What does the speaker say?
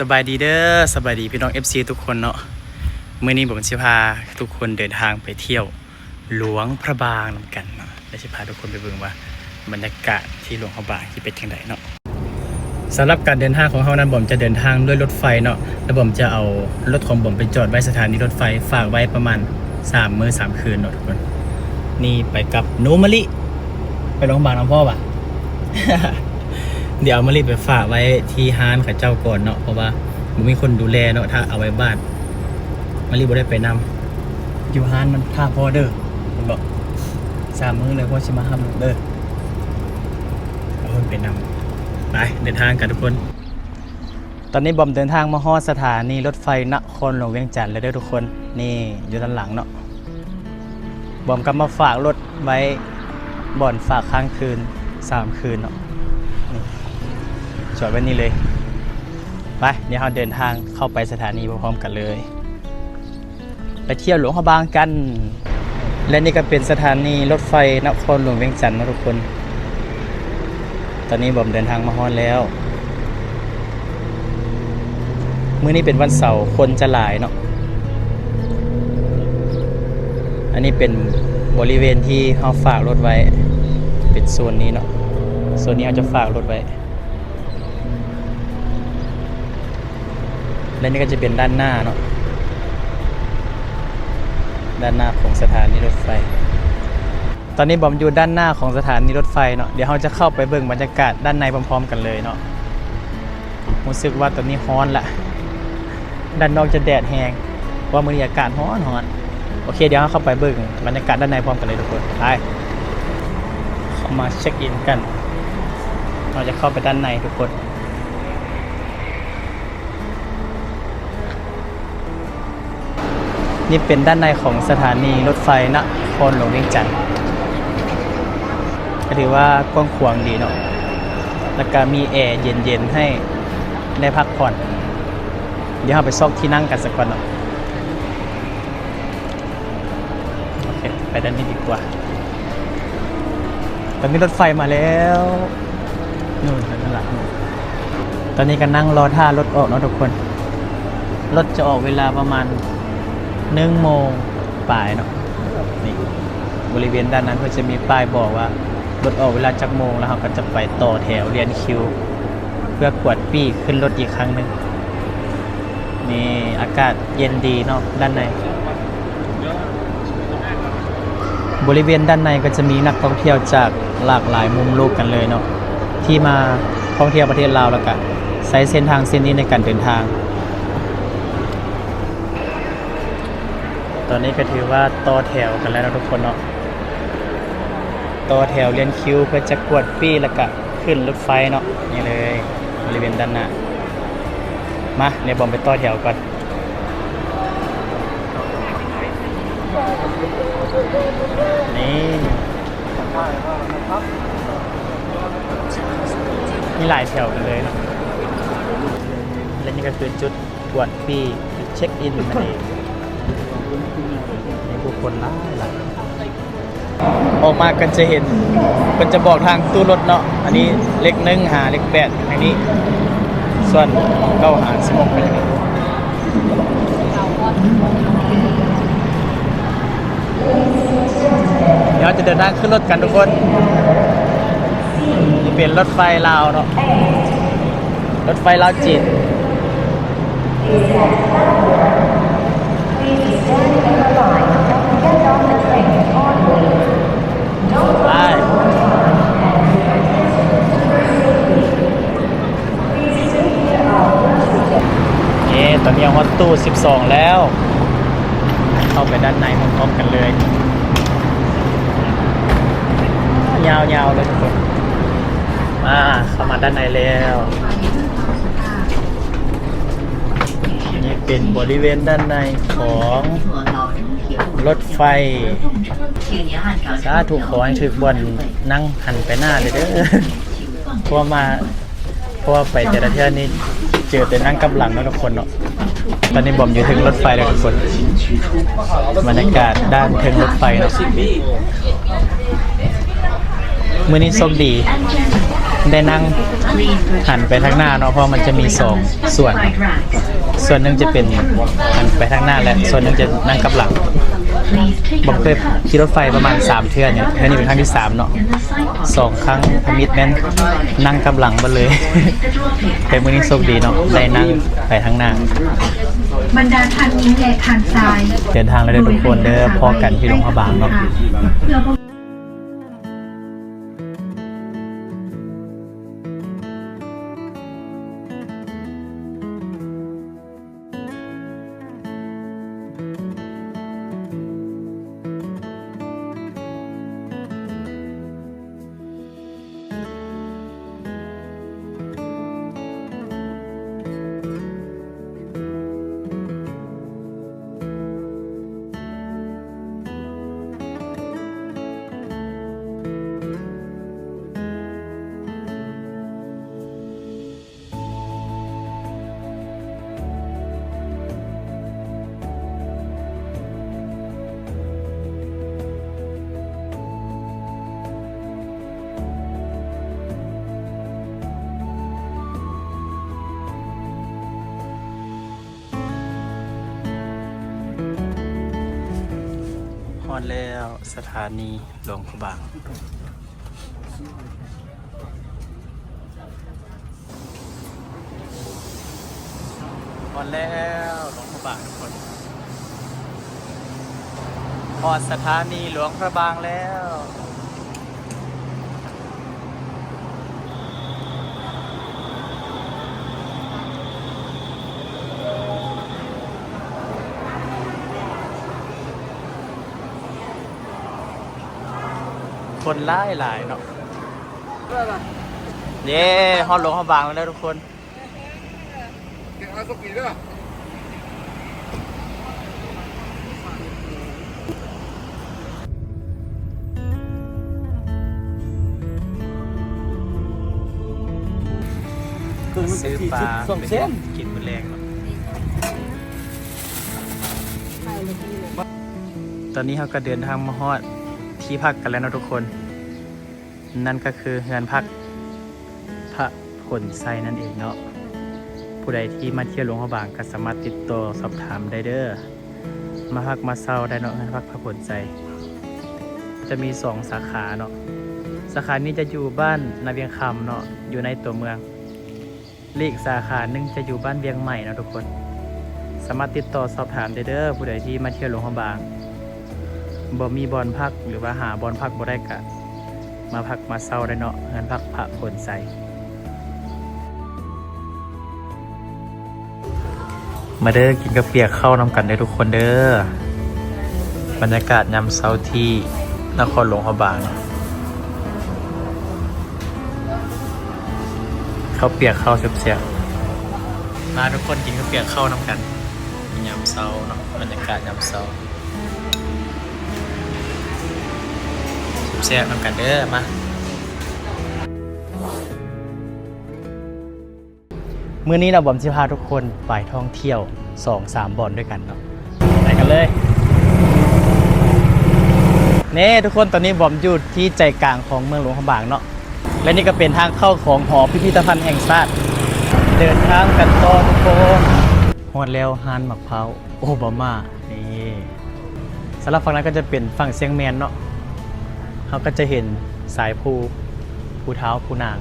สบายดีเด้อสบายดีพี่น้อง FC ทุกคนเนาะมื้อนี้ผมจะพาทุกคนเดินทางไปเที่ยวหลวงพระบางนำกันเนาะและจะพาทุกคนไปเบิ่งว่าบรรยากาศที่หลวงพระบางที่เป็นจังไดเนาะสำหรับการเดินทางของเฮานั้นผมจะเดินทางด้วยรถไฟเนาะแล้วผมจะเอารถของผมไปจอดไว้สถานีรถไฟฝากไว้ประมาณ3 มื้อ 3 คืนเนาะทุกคนนี่ไปกับหนูมะลิไปโรงพยาบาลน้องพ่อป่ะ เดี๋ยวเอามารีบไปฝากไว้ที่ห้านกับเจ้าก่อนเนาะเพราะว่ามันมีคนดูแลเนาะถ้าเอาไว้บ้านมารีบบ่ได้ไปนำอยู่ห้านมันท่าพอเด้อผมบอก3 มื้อเลยว่าจะมาห้ามเด้อเอาคนไปนำไปเดินทางกันทุกคนตอนนี้บอมเดินทางมาฮอดสถานีรถไฟนครหลวงเวียงจันทร์แล้วเด้อทุกคนนี่อยู่ด้านหลังเนาะบอมก็มาฝากรถไว้บ่อนฝากค้างคืน3 คืนเนาะจอดไว้นี่เลยไปเดี๋ยวเราเดินทางเข้าไปสถานีพร้อมๆกันเลยไปเที่ยวหลวงพระบางกันและนี่ก็เป็นสถานีรถไฟนครหลวงเวียงจันทร์นะทุกคนตอนนี้ผมเดินทางมาฮอดแล้วมื้อนี้เป็นวันเสาร์คนจะหลายเนาะอันนี้เป็นบริเวณที่เราฝากรถไว้เป็นโซนนี้เนาะโซนนี้เราจะฝากรถไว้และนี่ก็จะเป็นด้านหน้าเนาะด้านหน้าของสถานีรถไฟตอนนี้บอมอยู่ด้านหน้าของสถานีรถไฟเนาะเดี๋ยวเราจะเข้าไปเบิ่งบรรยากาศด้านในพร้อมๆกันเลยเนาะรู้สึกว่าตอนนี้ร้อนละด้านนอกจะแดดแห้งว่ามื้อนี้อากาศร้อนโอเคเดี๋ยวเราเข้าไปเบิ่งบรรยากาศด้านในพร้อมกันเลยทุกคนไปเข้ามาเช็คอินกันเราจะเข้าไปด้านในทุกคนนี่เป็นด้านในของสถานีรถไฟนครหลวงเวียงจันทร์ก็ถือว่ากว้างขวางดีเนาะแล้วก็มีแอร์เย็นๆให้ได้พักผ่อนเดี๋ยวเราไปซอกที่นั่งกันสักก่อนเนาะโอเคไปด้านนี้ดีกว่าตอนนี้รถไฟมาแล้วนู่นด้านหลังตอนนี้ก็นั่งรอท่ารถออกเนาะทุกคนรถจะออกเวลาประมาณ1 โมงปลายเนาะนี่บริเวณด้านนั้นก็จะมีป้ายบอกว่ารถออกเวลาจักโมงแล้วเราก็จะไปต่อแถวเรียนคิวเพื่อกวดปี้ขึ้นรถอีกครั้งหนึ่งนี่อากาศเย็นดีเนาะด้านในบริเวณด้านในก็จะมีนักท่องเที่ยวจากหลากหลายมุมโลกกันเลยเนาะที่มาท่องเที่ยวประเทศลาวแล้วก็ใช้เส้นทางเส้นนี้ในการเดินทางตอนนี้ก็ถือว่าต่อแถวกันแล้วนะทุกคนเนาะต่อแถวเรียนคิวเพื่อจะกวดปี้แล้วก็ขึ้นรถไฟเนาะนี่เลยบริเวณด้านหน้ามาเดี๋ยวบอมไปต่อแถวก่อนนี่มีหลายแถวกันเลยเนาะและนี่ก็คือจุดกวดปี้เช็คอินนั่นเองมีผู้คนหลายออกมากันจะเห็นมันจะบอกทางตู้รถเนาะอันนี้เลข1 หาเลข8อันนี้ส่วน9 หา16เป็นอย่างนี้เดี๋ยวจะเดินทางขึ้นรถกันทุกคนนี่เป็นรถไฟลาวเนาะรถไฟลาวจีนตอนนี้ฮอตตู้12แล้วเข้าไปด้านในพร้อมๆกันเลยยาวๆเลยทุกคนเข้ามาด้านในแล้วนี่เป็นบริเวณด้านในของรถไฟสาธุขอให้ถึกบนนั่งหันไปหน้าเลยเด้อเพราะว่าไปแต่ละเที่ยวนี้เจอแต่นั่งกับหลังแล้วทุกคนเนาะตอนนี้บอมอยู่ถึงรถไฟแล้วทุกคนบรรยากาศด้านถึงรถไฟเนาะมื้อนี้โชคดี ได้นั่งหันไปทางหน้าเนาะเพราะมันจะมีสองส่วนส่วนหนึ่งจะเป็นหันไปทางหน้าและส่วนหนึ่งจะนั่งกับหลังผมเคยขี่รถไฟประมาณ3เทื่อเนี่ยเทื่อนี้เป็นครั้งที่3เนาะ2 ครั้งพมิตรแม่นนั่งกับหลังมาเลย แต่มื้อนี้โชคดีเนาะได้นั่งไปทางหน้าบรรดาทางนี้และทางซ้ายเดินทางแล้วเด้อทุกคนเด้อพอกันที่หลวงพระบางเนาะฮอดแล้วสถานีหลวงพระบางฮอดแล้วหลวงพระบางทุกคนฮอดสถานีหลวงพระบางแล้วคนหลายเนาะเย้ฮอดหลวงพระบางแล้วทุกคนซื้อปลากินมื้อแรงเนาะตอนนี้เราก็เดินทางมาฮอดที่พักกันแล้วนะทุกคนนั่นก็คือเฮือนพักพระผลไซนั่นเองเนาะผู้ใดที่มาเที่ยวหลวงพระบางก็สามารถติดต่อสอบถามได้เด้อมาพักมาเศร้าได้เนาะเฮือนพักพระผลไซจะมี2สาขาเนาะสาขานี้จะอยู่บ้านนาเวียงคำเนาะอยู่ในตัวเมืองเลขสาขาหนึ่งจะอยู่บ้านเวียงใหม่นะทุกคนสามารถติดต่อสอบถามได้เด้อผู้ใดที่มาเที่ยวหลวงพระบางบ่มีบอนพักหรือว่าหาบอนพักบ่ได้กะมาพักมาเศร้าได้เนาะเฮือนพักพระผลไซมาเด้อกินกาแฟเข้านำกันได้ทุกคนเด้อบรรยากาศยามเช้าที่นครหลวงพระบางข้าวเปียกข้าวเสียบๆมาทุกคนกินกาแฟเข้านำกันยามเช้าเนาะบรรยากาศยามเช้าแซ่บนำกันเด้อมามื้อนี้เราบอมสิพาทุกคนไปท่องเที่ยว 2-3 บ่อนด้วยกันเนาะไปกันเลยนี่ทุกคนตอนนี้บอมอยู่ที่ใจกลางของเมืองหลวงพระบางเนาะและนี่ก็เป็นทางเข้าของหอพิพิธภัณฑ์แห่งชาติเดินทางกันต่อทุกคนฮอดแล้วฮานมะพร้าวโอบามานี่สำหรับฝั่งนั้นก็จะเป็นฝั่งเซียงแมนเนาะเขาก็จะเห็นสายภูเท้าภูนาง